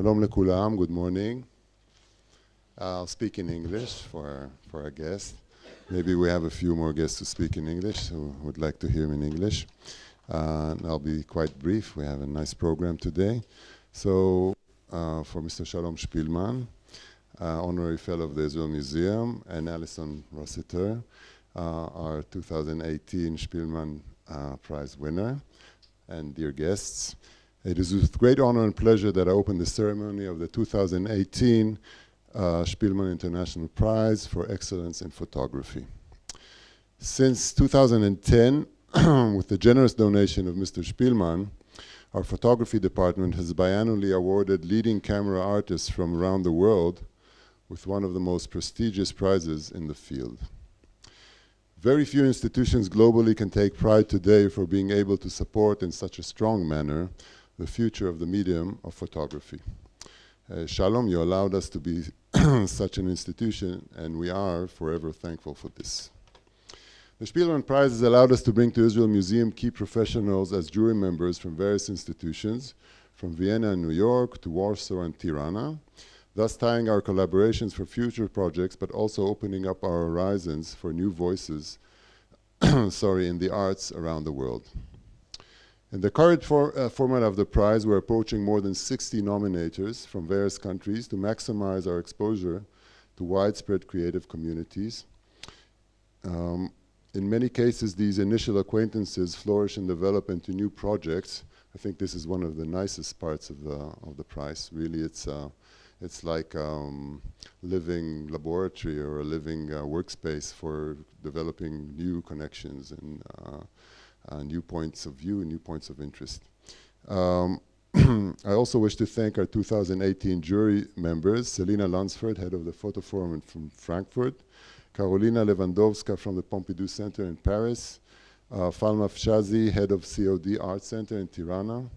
Shalom lekulam, good morning. I'll speak in English for our guest. Maybe we have a few more guests to speak in English who would like to hear in English. And I'll be quite brief. We have a nice program today. So for Mr. Shalom Spilman, Honorary Fellow of the Israel Museum, and Alison Rossiter, our 2018 Spilman Prize winner, and dear guests. It is with great honor and pleasure that I open the ceremony of the 2018 Spilman International Prize for Excellence in Photography. Since 2010, with the generous donation of Mr. Spilman, our photography department has biannually awarded leading camera artists from around the world with one of the most prestigious prizes in the field. Very few institutions globally can take pride today for being able to support in such a strong manner the future of the medium of photography. Shalom, you allowed us to be such an institution, and we are forever thankful for this. The Spilman Prize has allowed us to bring to Israel Museum key professionals as jury members from various institutions, from Vienna and New York to Warsaw and Tirana, thus tying our collaborations for future projects, but also opening up our horizons for new voices in the arts around the world. In the current format of the prize, we're approaching more than 60 nominators from various countries to maximize our exposure to widespread creative communities. In many cases, these initial acquaintances flourish and develop into new projects. I think this is one of the nicest parts of the prize. Really, it's like living laboratory or a living workspace for developing new connections and new points of view and new points of interest. I also wish to thank our 2018 jury members, Selina Lunsford, head of the Photo Forum from Frankfurt, Karolina Lewandowska from the Pompidou Center in Paris, Falma Fshazi, head of COD Art Center in Tirana,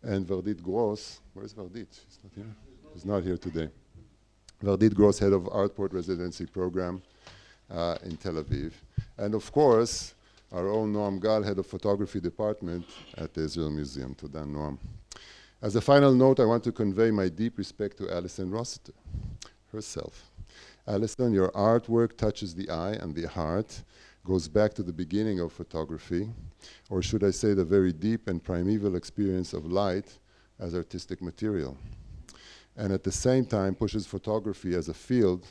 and Verdit Gross. Where's Verdit? She's not here? She's not here today. Verdit Gross, head of Artport Residency Program in Tel Aviv. And of course, our own Noam Gal, head of photography department at the Israel Museum. Toda Noam. As a final note, I want to convey my deep respect to Alison Rossiter herself. Alison, your artwork touches the eye and the heart, goes back to the beginning of photography, or should I say the very deep and primeval experience of light as artistic material, and at the same time pushes photography as a field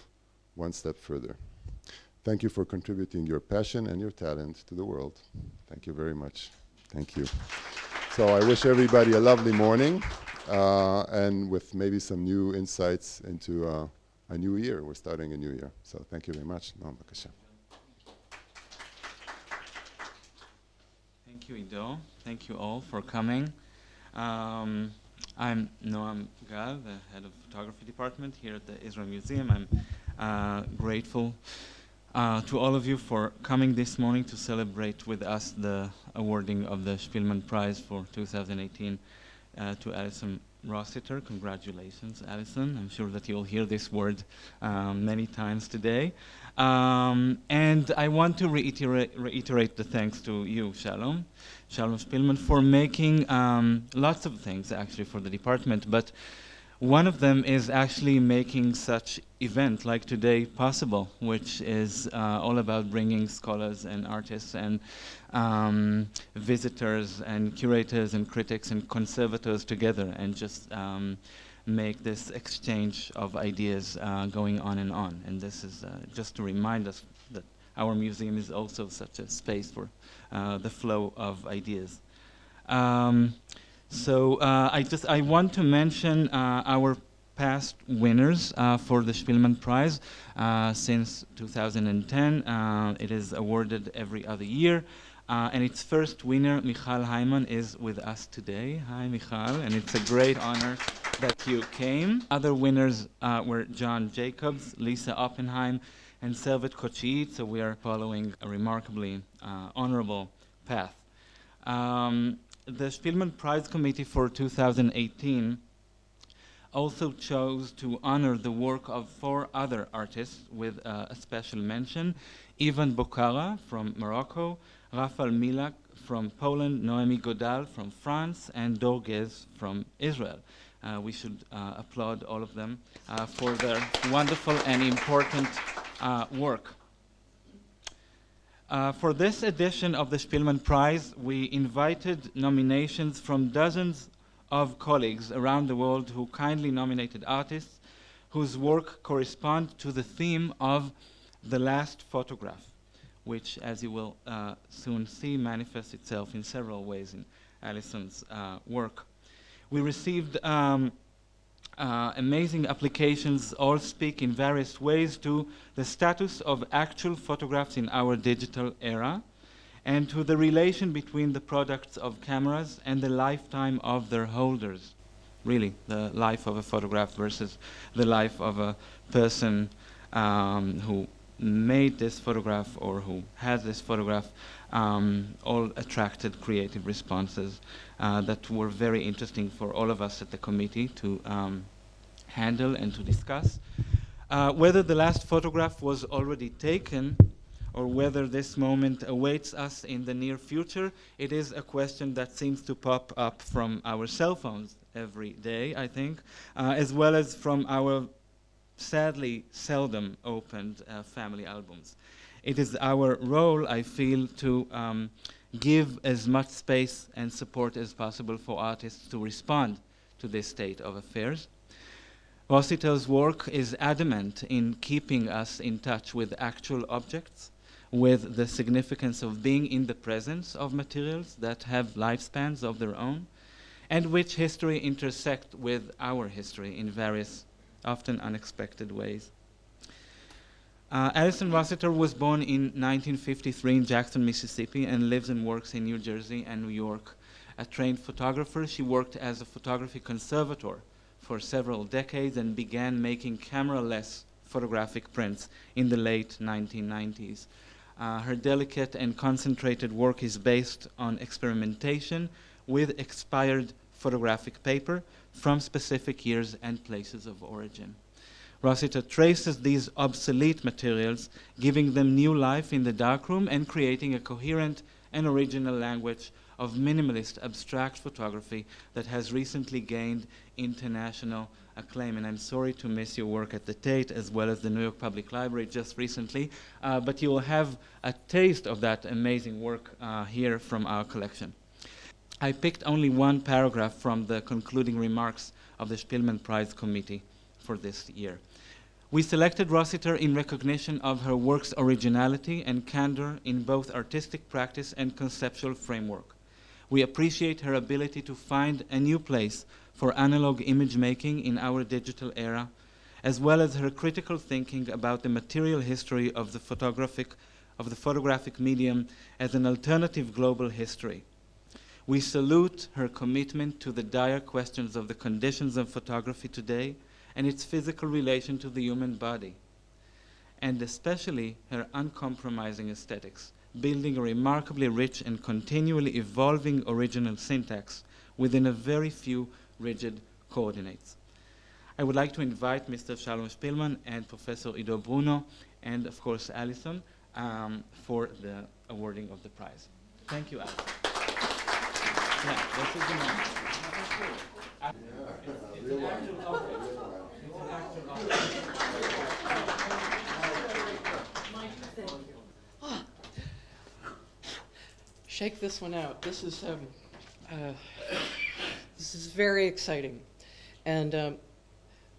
one step further. Thank you for contributing your passion and your talent to the world. Thank you very much. Thank you. So I wish everybody a lovely morning, and with maybe some new insights into a new year. We're starting a new year. So thank you very much. Noam, b'kasha. Thank you, Ido. Thank you all for coming. I'm Noam Gal, the head of photography department here at the Israel Museum. I'm grateful to all of you for coming this morning to celebrate with us the awarding of the Spilman Prize for 2018 to Alison Rossiter. Congratulations, Alison. I'm sure that you'll hear this word many times today. And I want to reiterate the thanks to you, Shalom Spilman, for making lots of things actually for the department, but one of them is actually making such event like today possible, which is all about bringing scholars and artists and visitors and curators and critics and conservators together and just make this exchange of ideas going on. And this is just to remind us that our museum is also such a space for the flow of ideas. So I want to mention our past winners for the Spilman Prize. Since 2010, it is awarded every other year. And its first winner, Michal Hyman, is with us today. Hi, Michal, and it's a great honor that you came. Other winners were John Jacobs, Lisa Oppenheim, and Servet Kochit, so we are following a remarkably honorable path. The Spilman Prize Committee for 2018 also chose to honor the work of 4 other artists with a special mention: Ivan Bocara from Morocco, Rafael Milak from Poland, Noemi Godal from France, and Dorges from Israel. We should applaud all of them for their wonderful and important work. For this edition of the Spilman Prize, we invited nominations from dozens of colleagues around the world who kindly nominated artists whose work correspond to the theme of the last photograph, which, as you will soon see, manifests itself in several ways in Alison's work. We received amazing applications, all speak in various ways to the status of actual photographs in our digital era, and to the relation between the products of cameras and the lifetime of their holders. Really, the life of a photograph versus the life of a person who made this photograph or who has this photograph, all attracted creative responses that were very interesting for all of us at the committee to handle and to discuss. Whether the last photograph was already taken or whether this moment awaits us in the near future, it is a question that seems to pop up from our cell phones every day, I think, as well as from our sadly seldom opened family albums. It is our role, I feel, to give as much space and support as possible for artists to respond to this state of affairs. Rossiter's work is adamant in keeping us in touch with actual objects, with the significance of being in the presence of materials that have lifespans of their own, and which history intersect with our history in various, often unexpected ways. Alison Rossiter was born in 1953 in Jackson, Mississippi, and lives and works in New Jersey and New York. A trained photographer, she worked as a photography conservator for several decades and began making camera-less photographic prints in the late 1990s. Her delicate and concentrated work is based on experimentation with expired photographic paper from specific years and places of origin. Rossiter traces these obsolete materials, giving them new life in the darkroom and creating a coherent and original language of minimalist abstract photography that has recently gained international acclaim. And I'm sorry to miss your work at the Tate as well as the New York Public Library just recently, but you will have a taste of that amazing work here from our collection. I picked only one paragraph from the concluding remarks of the Spilman Prize Committee for this year. We selected Rossiter in recognition of her work's originality and candor in both artistic practice and conceptual framework. We appreciate her ability to find a new place for analog image making in our digital era, as well as her critical thinking about the material history of the photographic medium as an alternative global history. We salute her commitment to the dire questions of the conditions of photography today and its physical relation to the human body, and especially her uncompromising aesthetics, building a remarkably rich and continually evolving original syntax within a very few rigid coordinates. I would like to invite Mr. Shalom Spilman and Professor Ido Bruno, and of course Alison, for the awarding of the prize. Thank you, Alison. Yeah, this is the moment. It's an actual object. It's an actual object. Shake this one out. This is very exciting, and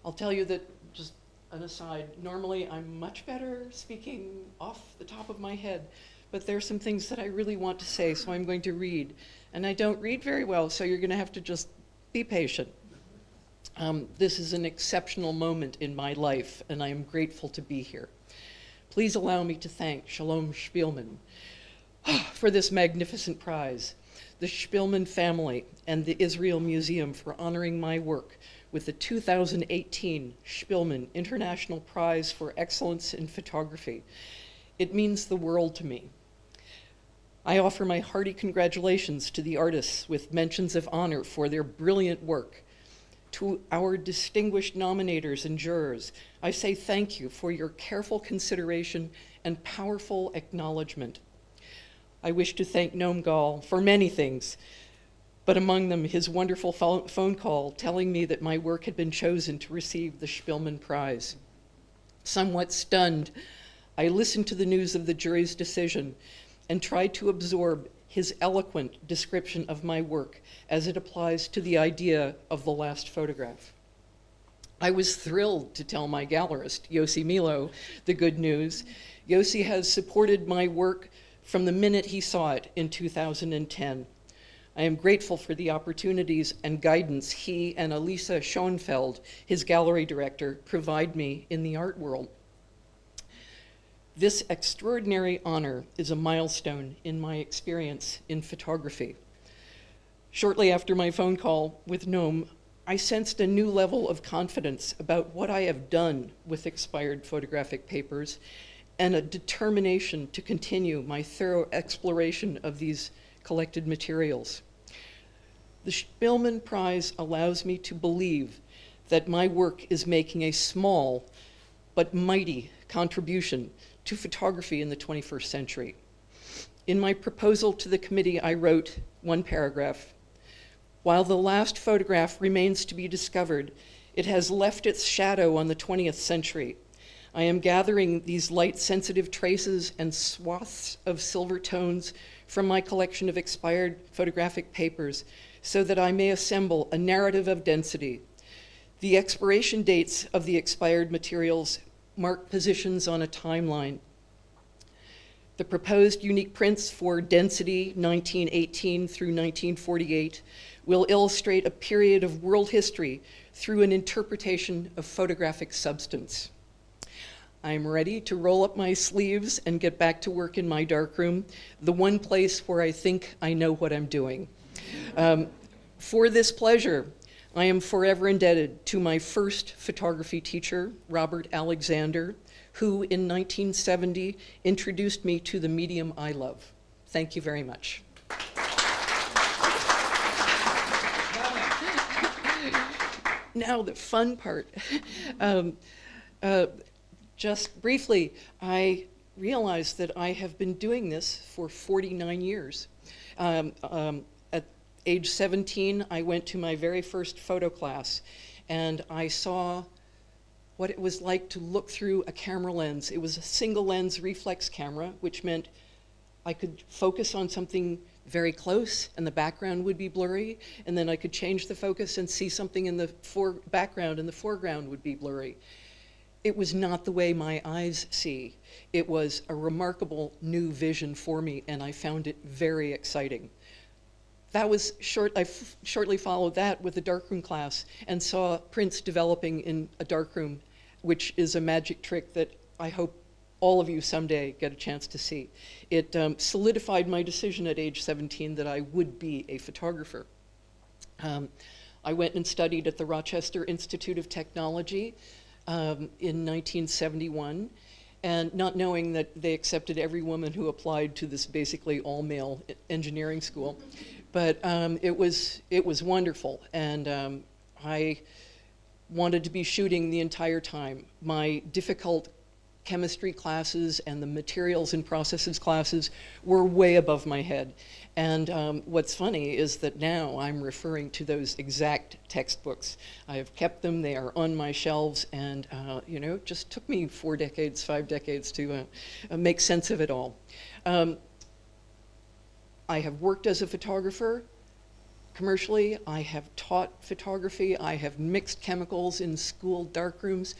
I'll tell you that, just an aside, normally I'm much better speaking off the top of my head, but there are some things that I really want to say, so I'm going to read. And I don't read very well, so you're going to have to just be patient. This is an exceptional moment in my life, and I am grateful to be here. Please allow me to thank Shalom Spilman for this magnificent prize, the Spilman family, and the Israel Museum for honoring my work with the 2018 Spilman International Prize for Excellence in Photography. It means the world to me. I offer my hearty congratulations to the artists with mentions of honor for their brilliant work. To our distinguished nominators and jurors, I say thank you for your careful consideration and powerful acknowledgement. I wish to thank Noam Gal for many things, but among them his wonderful phone call telling me that my work had been chosen to receive the Spilman Prize. Somewhat stunned, I listened to the news of the jury's decision and tried to absorb his eloquent description of my work as it applies to the idea of the last photograph. I was thrilled to tell my gallerist, Yossi Milo, the good news. Yossi has supported my work from the minute he saw it in 2010. I am grateful for the opportunities and guidance he and Elisa Schoenfeld, his gallery director, provide me in the art world. This extraordinary honor is a milestone in my experience in photography. Shortly after my phone call with Noam, I sensed a new level of confidence about what I have done with expired photographic papers and a determination to continue my thorough exploration of these collected materials. The Shulman Prize allows me to believe that my work is making a small but mighty contribution to photography in the 21st century. In my proposal to the committee, I wrote one paragraph. While the last photograph remains to be discovered, it has left its shadow on the 20th century. I am gathering these light-sensitive traces and swaths of silver tones from my collection of expired photographic papers so that I may assemble a narrative of density. The expiration dates of the expired materials mark positions on a timeline. The proposed unique prints for density 1918 through 1948 will illustrate a period of world history through an interpretation of photographic substance. I'm ready to roll up my sleeves and get back to work in my darkroom, the one place where I think I know what I'm doing. For this pleasure, I am forever indebted to my first photography teacher, Robert Alexander, who in 1970 introduced me to the medium I love. Thank you very much. Now the fun part. Just briefly, I realized that I have been doing this for 49 years. At age 17, I went to my very first photo class, and I saw what it was like to look through a camera lens. It was a single lens reflex camera, which meant I could focus on something very close and the background would be blurry, and then I could change the focus and see something in the background and the foreground would be blurry. It was not the way my eyes see. It was a remarkable new vision for me, and I found it very exciting. That was I shortly followed that with a darkroom class and saw prints developing in a darkroom, which is a magic trick that I hope all of you someday get a chance to see. It solidified my decision at age 17 that I would be a photographer. I went and studied at the Rochester Institute of Technology in 1971, and not knowing that they accepted every woman who applied to this basically all-male engineering school. But it was wonderful, and I wanted to be shooting the entire time. My difficult chemistry classes and the materials and processes classes were way above my head. And what's funny is that now I'm referring to those exact textbooks. I have kept them, they are on my shelves, and you know, it just took me 4 decades, 5 decades to make sense of it all. I have worked as a photographer commercially. I have taught photography. I have mixed chemicals in school darkrooms.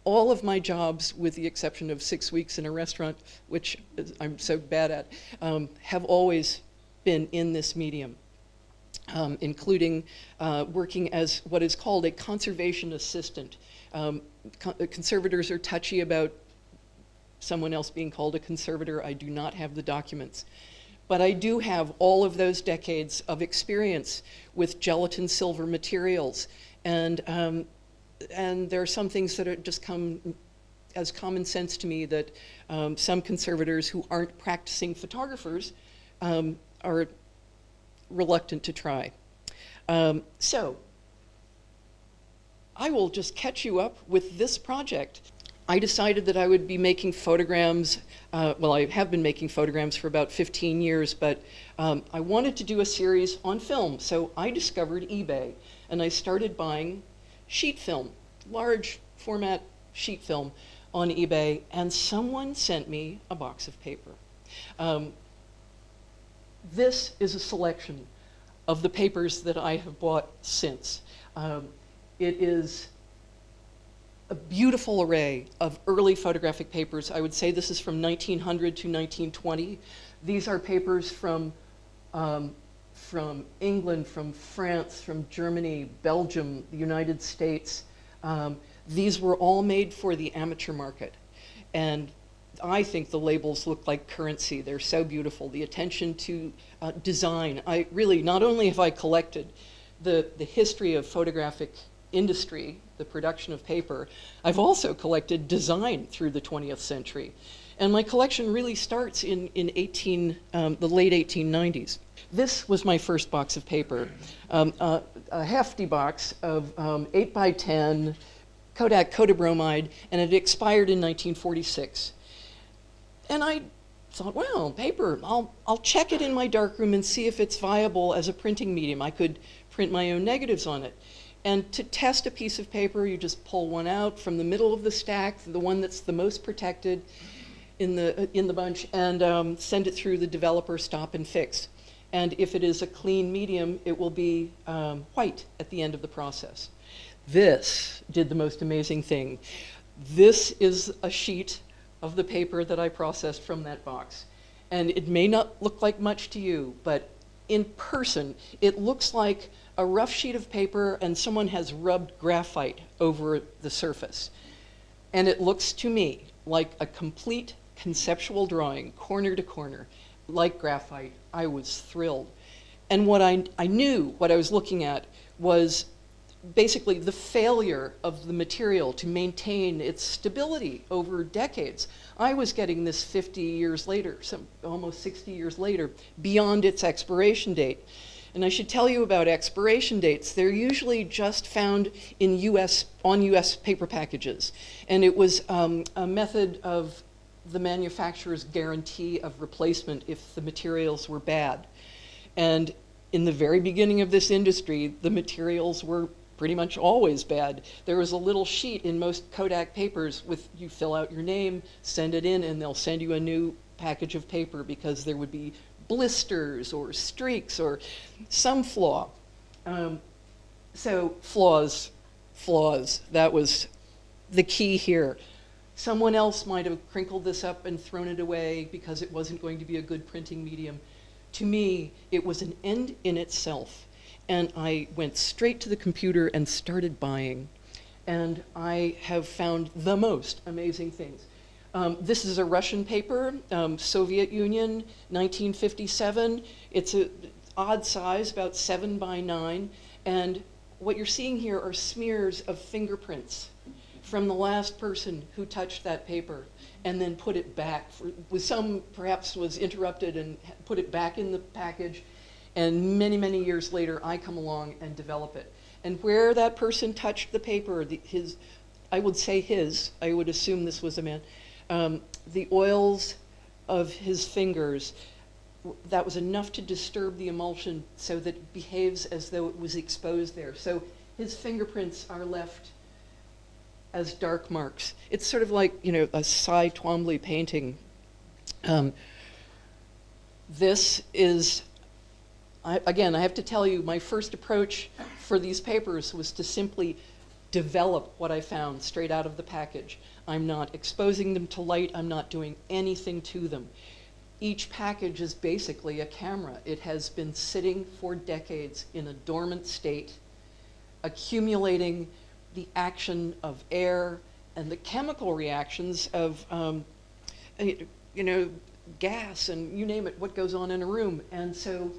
All of my jobs, with the exception of 6 weeks in a restaurant, which I'm so bad at, have always been in this medium, including working as what is called a conservation assistant. Conservators are touchy about someone else being called a conservator. I do not have the documents. But I do have all of those decades of experience with gelatin silver materials. And there are some things that are just come as common sense to me that some conservators who aren't practicing photographers are reluctant to try. So I will just catch you up with this project. I decided that I would be making photograms. Well, I have been making photograms for about 15 years, but I wanted to do a series on film. So I discovered eBay, and I started buying sheet film, large format sheet film on eBay, and someone sent me a box of paper. This is a selection of the papers that I have bought since. It is a beautiful array of early photographic papers. I would say this is from 1900 to 1920. These are papers from England, from France, from Germany, Belgium, the United States. These were all made for the amateur market. And I think the labels look like currency. They're so beautiful. The attention to design. I really, not only have I collected the history of photographic industry, the production of paper, I've also collected design through the 20th century. And my collection really starts in the late 1890s. This was my first box of paper, a hefty box of 8 by 10 Kodak Kodabromide, and it expired in 1946. And I thought, well, paper, I'll check it in my darkroom and see if it's viable as a printing medium. I could print my own negatives on it. And to test a piece of paper, you just pull one out from the middle of the stack, the one that's the most protected in the bunch, and send it through the developer stop and fix. And if it is a clean medium, it will be white at the end of the process. This did the most amazing thing. This is a sheet of the paper that I processed from that box. And it may not look like much to you, but in person, it looks like a rough sheet of paper and someone has rubbed graphite over the surface. And it looks to me like a complete conceptual drawing, corner to corner, like graphite. I was thrilled. And what I knew, what I was looking at, was basically the failure of the material to maintain its stability over decades. I was getting this 50 years later, almost 60 years later, beyond its expiration date. And I should tell you about expiration dates. They're usually just found in on US paper packages. And it was a method of the manufacturer's guarantee of replacement if the materials were bad. And in the very beginning of this industry, the materials were pretty much always bad. There was a little sheet in most Kodak papers with, you fill out your name, send it in, and they'll send you a new package of paper because there would be blisters or streaks or some flaw. So flaws, that was the key here. Someone else might have crinkled this up and thrown it away because it wasn't going to be a good printing medium. To me, it was an end in itself. And I went straight to the computer and started buying. And I have found the most amazing things. This is a Russian paper, Soviet Union, 1957. It's an odd size, about 7 by 9. And what you're seeing here are smears of fingerprints from the last person who touched that paper and then put it back. Some perhaps was interrupted and put it back in the package. And many, many years later, I come along and develop it. And where that person touched the paper, I would assume this was a man, the oils of his fingers, that was enough to disturb the emulsion so that it behaves as though it was exposed there. So his fingerprints are left as dark marks. It's sort of like, a Cy Twombly painting. This is, again, I have to tell you, my first approach for these papers was to simply develop what I found straight out of the package. I'm not exposing them to light. I'm not doing anything to them. Each package is basically a camera. It has been sitting for decades in a dormant state, accumulating the action of air and the chemical reactions of, gas and you name it, what goes on in a room. And so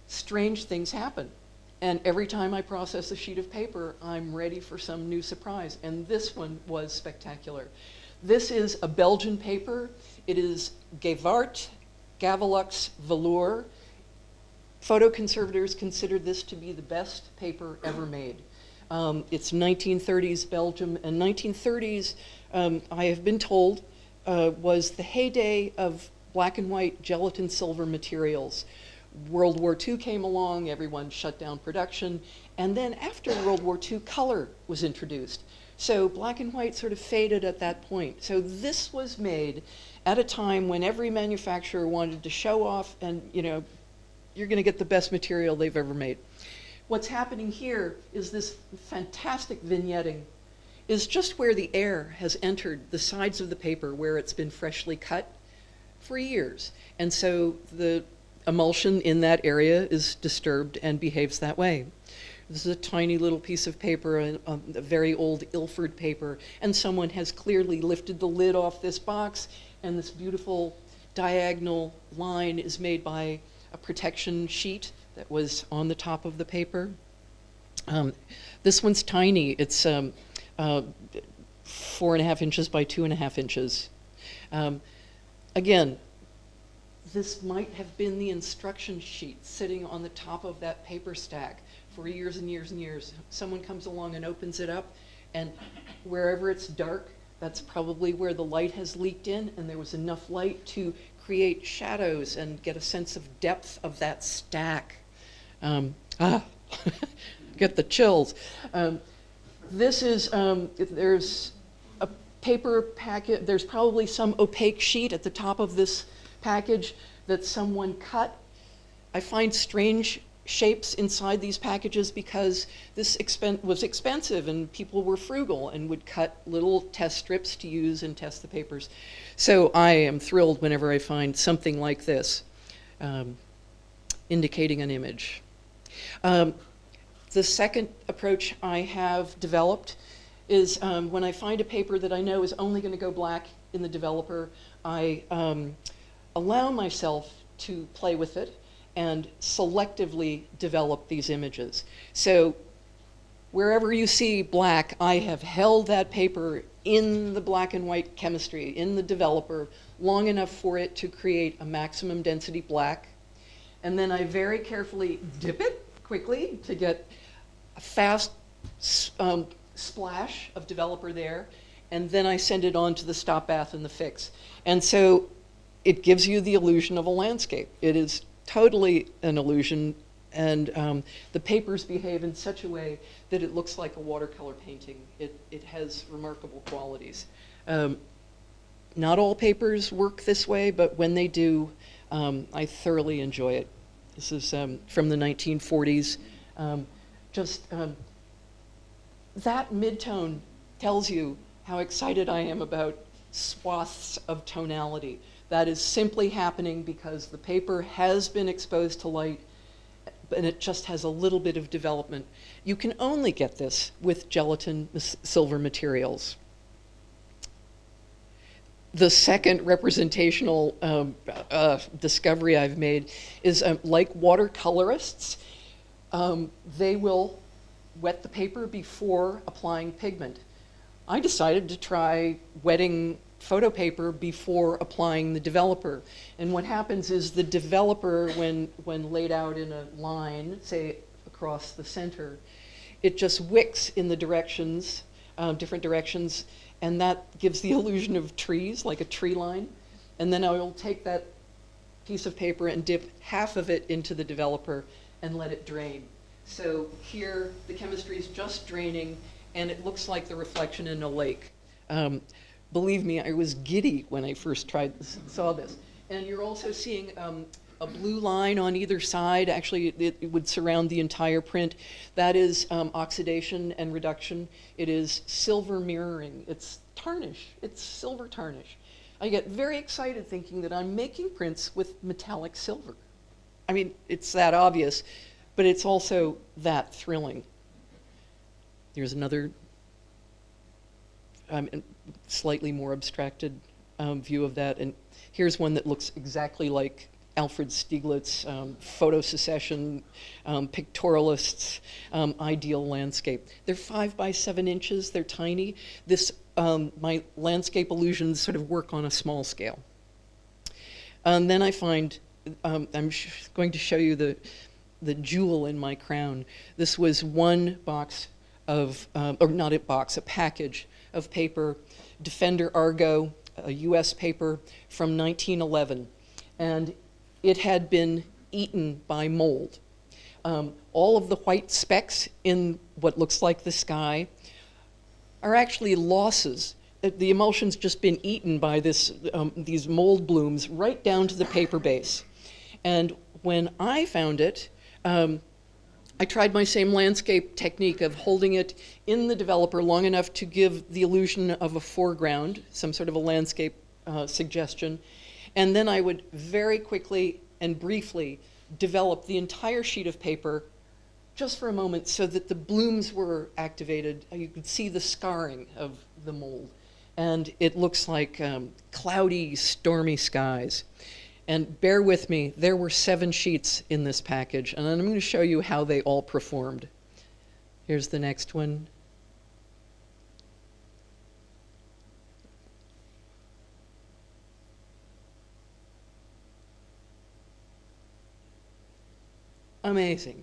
strange things happen. And every time I process a sheet of paper, I'm ready for some new surprise. And this one was spectacular. This is a Belgian paper. It is Gevart Gavelux Velour. Photoconservators consider this to be the best paper ever made. It's 1930s Belgium, and 1930s, I have been told, was the heyday of black and white gelatin silver materials. World War II came along, everyone shut down production, and then after World War II, color was introduced. So black and white sort of faded at that point. So this was made at a time when every manufacturer wanted to show off and, you know, you're going to get the best material they've ever made. What's happening here is this fantastic vignetting is just where the air has entered the sides of the paper where it's been freshly cut for years. And so the emulsion in that area is disturbed and behaves that way. This is a tiny little piece of paper, a very old Ilford paper, and someone has clearly lifted the lid off this box, and this beautiful diagonal line is made by a protection sheet that was on the top of the paper. This one's tiny. It's 4.5 inches by 2.5 inches. Again, this might have been the instruction sheet sitting on the top of that paper stack for years and years and years. Someone comes along and opens it up, and wherever it's dark, that's probably where the light has leaked in, and there was enough light to create shadows and get a sense of depth of that stack. Get the chills. This is, there's a paper packet, there's probably some opaque sheet at the top of this package that someone cut. I find strange shapes inside these packages because this was expensive and people were frugal and would cut little test strips to use and test the papers. So I am thrilled whenever I find something like this, indicating an image. The second approach I have developed is when I find a paper that I know is only going to go black in the developer, I allow myself to play with it and selectively develop these images. So wherever you see black, I have held that paper in the black and white chemistry, in the developer, long enough for it to create a maximum density black. And then I very carefully dip it quickly to get a fast splash of developer there. And then I send it on to the stop bath and the fix. And so it gives you the illusion of a landscape. It is totally an illusion, and the papers behave in such a way that it looks like a watercolor painting. It has remarkable qualities. Not all papers work this way, but when they do, I thoroughly enjoy it. This is from the 1940s. That midtone tells you how excited I am about swaths of tonality. That is simply happening because the paper has been exposed to light and it just has a little bit of development. You can only get this with gelatin silver materials. The second representational discovery I've made is like watercolorists, they will wet the paper before applying pigment. I decided to try wetting photo paper before applying the developer. And what happens is the developer, when laid out in a line, say across the center, it just wicks in the directions, different directions, and that gives the illusion of trees, like a tree line. And then I will take that piece of paper and dip half of it into the developer and let it drain. So here, the chemistry is just draining, and it looks like the reflection in a lake. Believe me, I was giddy when I first saw this. And you're also seeing a blue line on either side. Actually, it would surround the entire print. That is oxidation and reduction. It is silver mirroring. It's tarnish. It's silver tarnish. I get very excited thinking that I'm making prints with metallic silver. I mean, it's that obvious, but it's also that thrilling. Here's another slightly more abstracted view of that. And here's one that looks exactly like Alfred Stieglitz's photo secession, pictorialists' ideal landscape. They're 5 by 7 inches, they're tiny. This, my landscape illusions sort of work on a small scale. And then I find, I'm going to show you the jewel in my crown. This was one box of, or not a box, a package of paper, Defender Argo, a US paper from 1911. And it had been eaten by mold. All of the white specks in what looks like the sky are actually losses. The emulsion's just been eaten by these mold blooms right down to the paper base. And when I found it, I tried my same landscape technique of holding it in the developer long enough to give the illusion of a foreground, some sort of a landscape suggestion. And then I would very quickly and briefly develop the entire sheet of paper just for a moment so that the blooms were activated. You could see the scarring of the mold. And it looks like cloudy, stormy skies. And bear with me, there were 7 sheets in this package, and I'm going to show you how they all performed. Here's the next one. Amazing.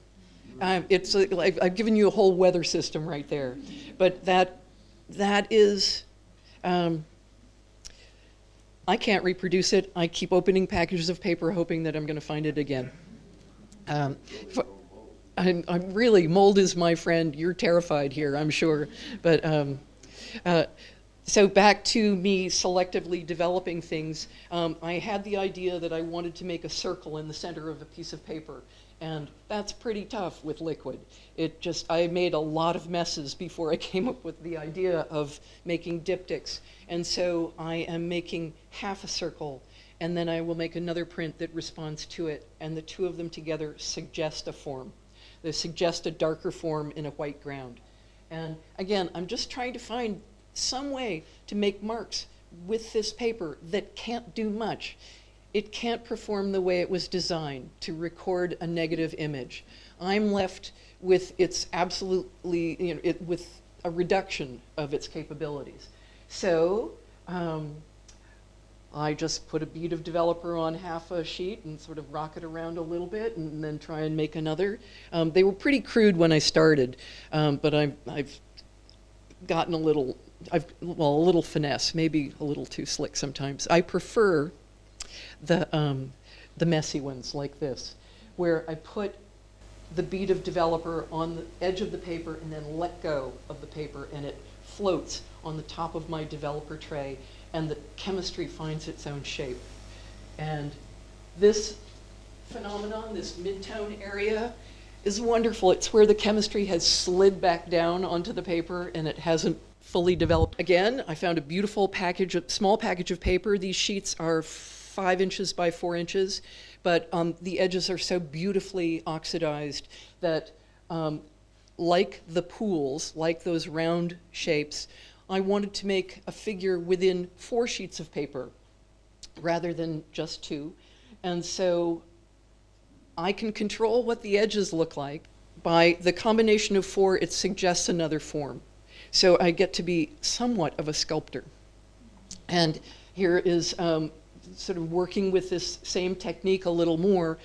It's like I've given you a whole weather system right there, but that is. I can't reproduce it. I keep opening packages of paper hoping that I'm going to find it again. I'm really, mold is my friend. You're terrified here, I'm sure. But so back to me selectively developing things. I had the idea that I wanted to make a circle in the center of a piece of paper. And that's pretty tough with liquid. I made a lot of messes before I came up with the idea of making diptychs. And so I am making half a circle, and then I will make another print that responds to it, and the two of them together suggest a form. They suggest a darker form in a white ground. And again, I'm just trying to find some way to make marks with this paper that can't do much. It can't perform the way it was designed to record a negative image. I'm left with its absolutely, with a reduction of its capabilities. So I just put a bead of developer on half a sheet and sort of rock it around a little bit and then try and make another. They were pretty crude when I started, but I've gotten a little finesse, maybe a little too slick sometimes. I prefer the messy ones like this, where I put the bead of developer on the edge of the paper and then let go of the paper, and it floats on the top of my developer tray, and the chemistry finds its own shape. And this phenomenon, this mid-tone area, is wonderful. It's where the chemistry has slid back down onto the paper and it hasn't fully developed. Again, I found a beautiful package, a small package of paper. These sheets are 5 inches by 4 inches, but the edges are so beautifully oxidized that like the pools, like those round shapes, I wanted to make a figure within 4 sheets of paper rather than just 2. And so I can control what the edges look like. By the combination of 4, it suggests another form. So I get to be somewhat of a sculptor. And here is sort of working with this same technique a little more.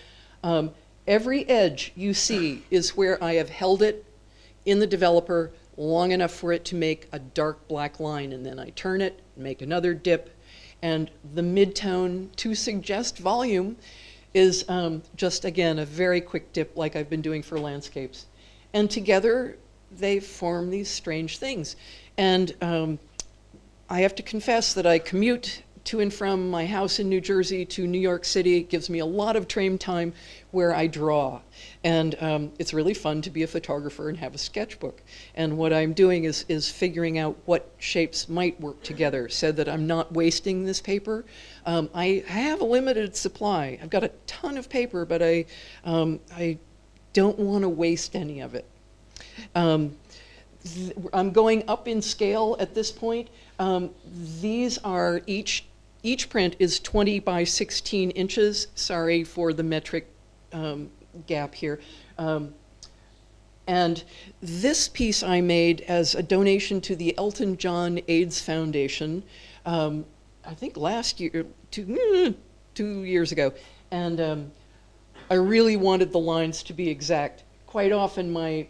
Every edge you see is where I have held it in the developer long enough for it to make a dark black line, and then I turn it, make another dip, and the mid-tone to suggest volume is just, again, a very quick dip like I've been doing for landscapes. And together, they form these strange things. And I have to confess that I commute to and from my house in New Jersey to New York City. It gives me a lot of train time where I draw. And it's really fun to be a photographer and have a sketchbook. And what I'm doing is figuring out what shapes might work together so that I'm not wasting this paper. I have a limited supply. I've got a ton of paper, but I don't want to waste any of it. I'm going up in scale at this point. These are each print is 20 by 16 inches. Sorry for the metric gap here. And this piece I made as a donation to the Elton John AIDS Foundation, I think last year, 2 years ago. And I really wanted the lines to be exact. quite often my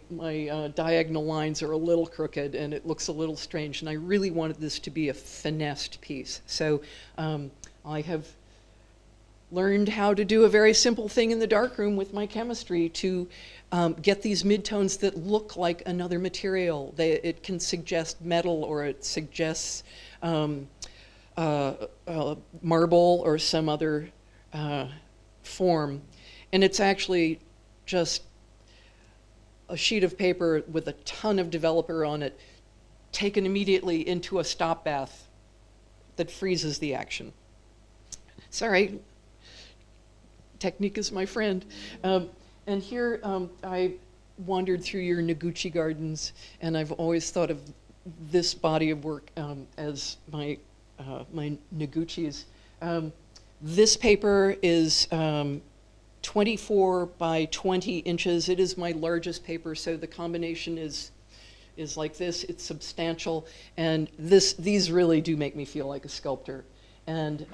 diagonal lines are a little crooked and it looks a little strange, and I really wanted this to be a finessed piece. So I have learned how to do a very simple thing in the darkroom with my chemistry to get these midtones that look like another material. It can suggest metal, or it suggests marble or some other form. And it's actually just a sheet of paper with a ton of developer on it, taken immediately into a stop bath that freezes the action. Sorry, technique is my friend. And here I wandered through your Noguchi gardens, and I've always thought of this body of work as my Noguchis. This paper is 24 by 20 inches. It is my largest paper, so the combination is like this. It's substantial, and these really do make me feel like a sculptor. And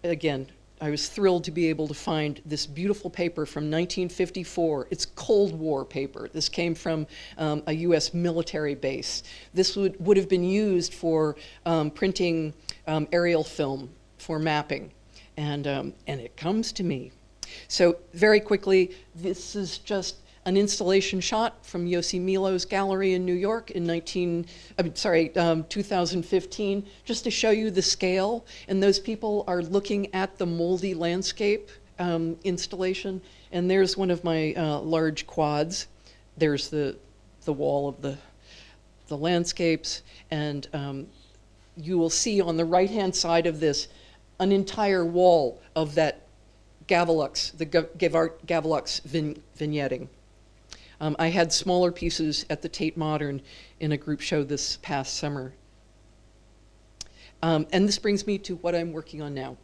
again, I was thrilled to be able to find this beautiful paper from 1954. It's Cold War paper. This came from a US military base. This would have been used for printing aerial film for mapping. And it comes to me. So very quickly, this is just an installation shot from Yossi Milo's gallery in New York in 2015, just to show you the scale. And those people are looking at the moldy landscape installation. And there's one of my large quads. There's the wall of the landscapes. And you will see on the right-hand side of this an entire wall of that Gavelux, the Gavelux vignetting. I had smaller pieces at the Tate Modern in a group show this past summer. And this brings me to what I'm working on now.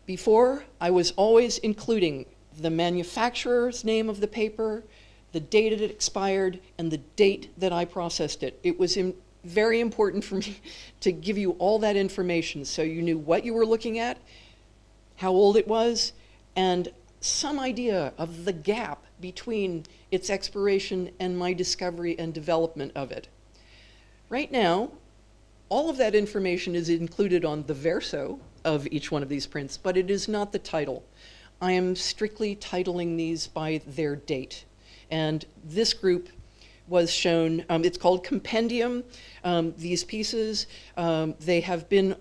Before, I was always including the manufacturer's name of the paper, the date it expired, and the date that I processed it. It was very important for me to give you all that information so you knew what you were looking at, how old it was, and some idea of the gap between its expiration and my discovery and development of it. Right now, all of that information is included on the verso of each one of these prints, but it is not the title. I am strictly titling these by their date. And this group was shown, it's called Compendium. These pieces, they have been,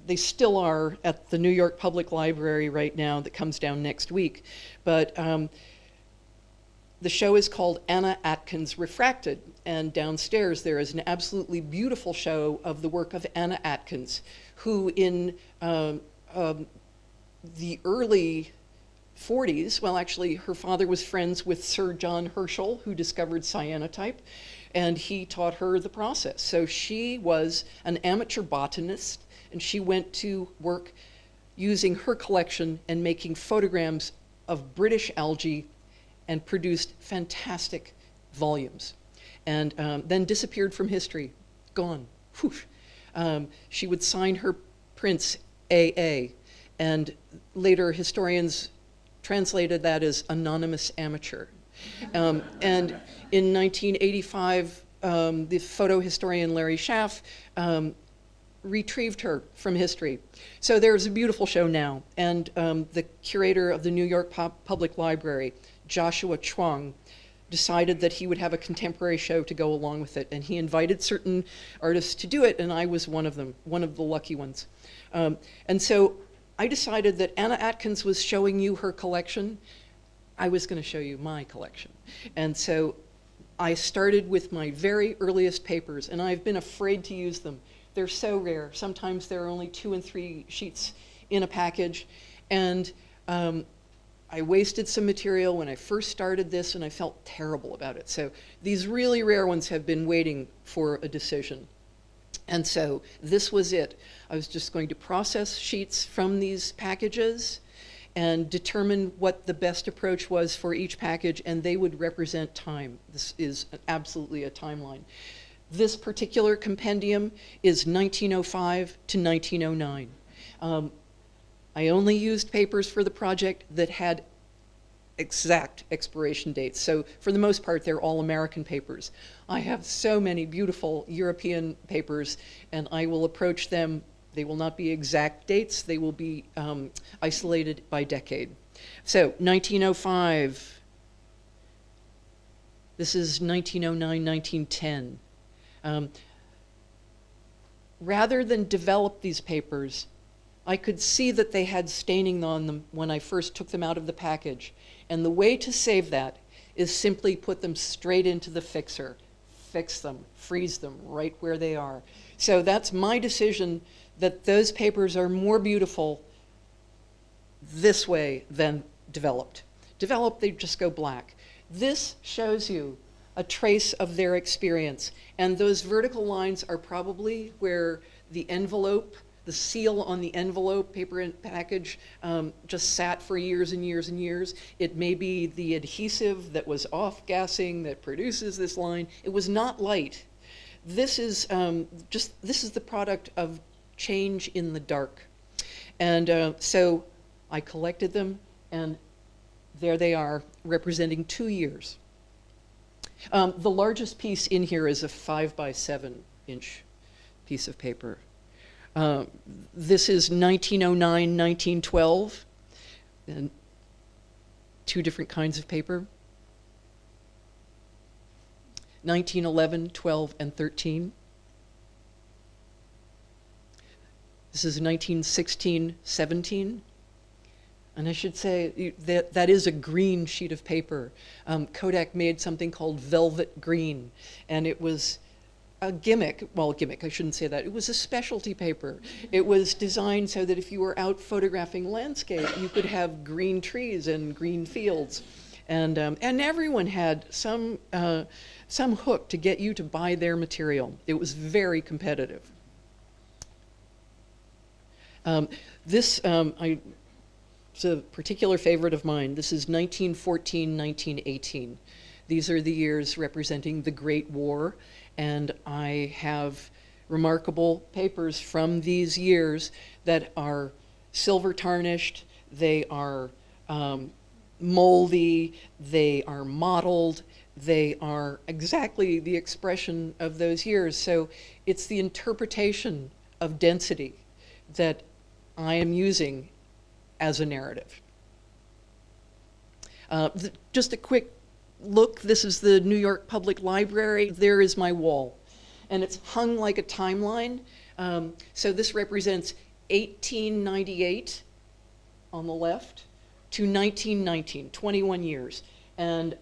they still are at the New York Public Library right now, that comes down next week. But the show is called Anna Atkins Refracted, and downstairs there is an absolutely beautiful show of the work of Anna Atkins, who in the early 40s, well, actually, her father was friends with Sir John Herschel, who discovered cyanotype, and he taught her the process. So she was an amateur botanist, and she went to work using her collection and making photograms of British algae, and produced fantastic volumes, and then disappeared from history, gone. She would sign her prints AA, and later historians translated that as anonymous amateur. And in 1985, the photo historian Larry Schaff retrieved her from history. So there's a beautiful show now, and the curator of the New York Public Library, Joshua Chuang, decided that he would have a contemporary show to go along with it, and he invited certain artists to do it, and I was one of them, one of the lucky ones. And so I decided that Anna Atkins was showing you her collection. I was going to show you my collection. And so I started with my very earliest papers, and I've been afraid to use them. They're so rare. Sometimes there are only 2 and 3 sheets in a package. And I wasted some material when I first started this, and I felt terrible about it. So these really rare ones have been waiting for a decision. And so this was it. I was just going to process sheets from these packages and determine what the best approach was for each package, and they would represent time. This is absolutely a timeline. This particular compendium is 1905 to 1909. I only used papers for the project that had exact expiration dates. So for the most part, they're all American papers. I have so many beautiful European papers, and I will approach them. They will not be exact dates. They will be isolated by decade. So 1905. This is 1909, 1910. Rather than develop these papers, I could see that they had staining on them when I first took them out of the package. And the way to save that is simply put them straight into the fixer, fix them, freeze them right where they are. So that's my decision that those papers are more beautiful this way than developed. Developed, they just go black. This shows you a trace of their experience. And those vertical lines are probably where the envelope, the seal on the envelope, paper and package, just sat for years and years and years. It may be the adhesive that was off-gassing that produces this line. It was not light. This is this is the product of change in the dark. And so I collected them, and there they are, representing 2 years. The largest piece in here is a 5 by 7 inch piece of paper. This is 1909, 1912, and 2 different kinds of paper. 1911, 12, and 13. This is 1916, 17. And I should say that is a green sheet of paper. Kodak made something called velvet green, and it was a gimmick. Well, gimmick, I shouldn't say that. It was a specialty paper. It was designed so that if you were out photographing landscape, you could have green trees and green fields. And everyone had some hook to get you to buy their material. It was very competitive. It's a particular favorite of mine. This is 1914, 1918. These are the years representing the Great War, and I have remarkable papers from these years that are silver tarnished, they are moldy, they are mottled, they are exactly the expression of those years. So it's the interpretation of density that I am using as a narrative. Just a quick look. This is the New York Public Library. There is my wall. And it's hung like a timeline. So this represents 1898 on the left to 1919, 21 years. And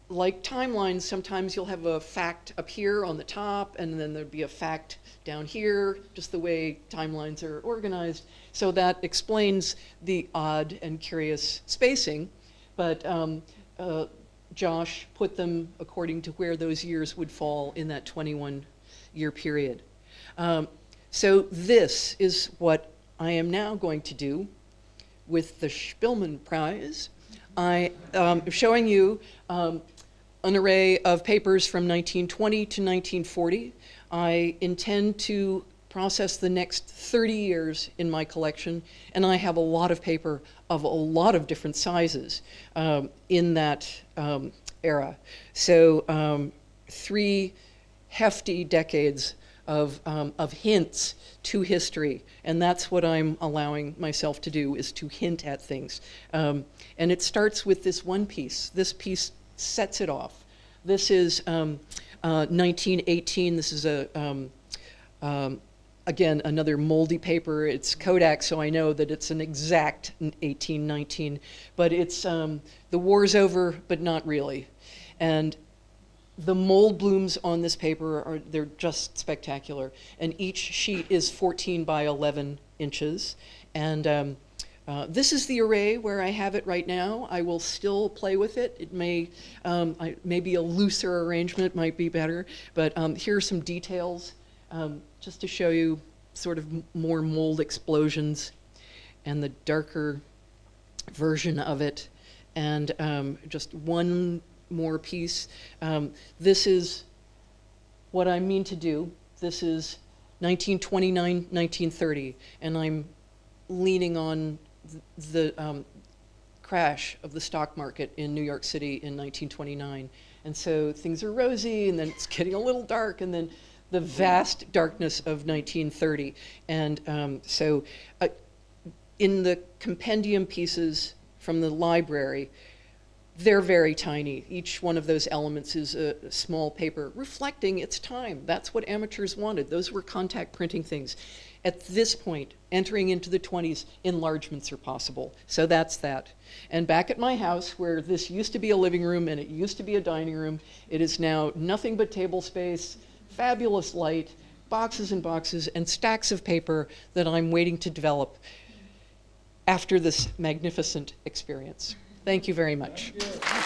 like timelines, sometimes you'll have a fact up here on the top, and then there'd be a fact down here, just the way timelines are organized. So that explains the odd and curious spacing. But Josh put them according to where those years would fall in that 21-year period. So this is what I am now going to do with the Spilman Prize. I am showing you an array of papers from 1920 to 1940. I intend to process the next 30 years in my collection, and I have a lot of paper of a lot of different sizes in that era. So 3 hefty decades of hints to history, and that's what I'm allowing myself to do, is to hint at things. And it starts with this one piece. This piece sets it off. This is 1918. This is again, another moldy paper. It's Kodak, so I know that it's an exact 1819, but it's the war's over, but not really. And the mold blooms on this paper they're just spectacular. And each sheet is 14 by 11 inches. And this is the array where I have it right now. I will still play with it. It may, maybe a looser arrangement might be better, but here are some details just to show you sort of more mold explosions and the darker version of it. And just one more piece. This is what I mean to do. This is 1929, 1930, and I'm leaning on the crash of the stock market in New York City in 1929. And so things are rosy, and then it's getting a little dark, and then the vast darkness of 1930. And in the compendium pieces from the library, they're very tiny. Each one of those elements is a small paper reflecting its time. That's what amateurs wanted. Those were contact printing things. At this point, entering into the 20s, enlargements are possible. So that's that. And back at my house, where this used to be a living room and it used to be a dining room, it is now nothing but table space, fabulous light, boxes and boxes, and stacks of paper that I'm waiting to develop after this magnificent experience. Thank you very much. Thank you.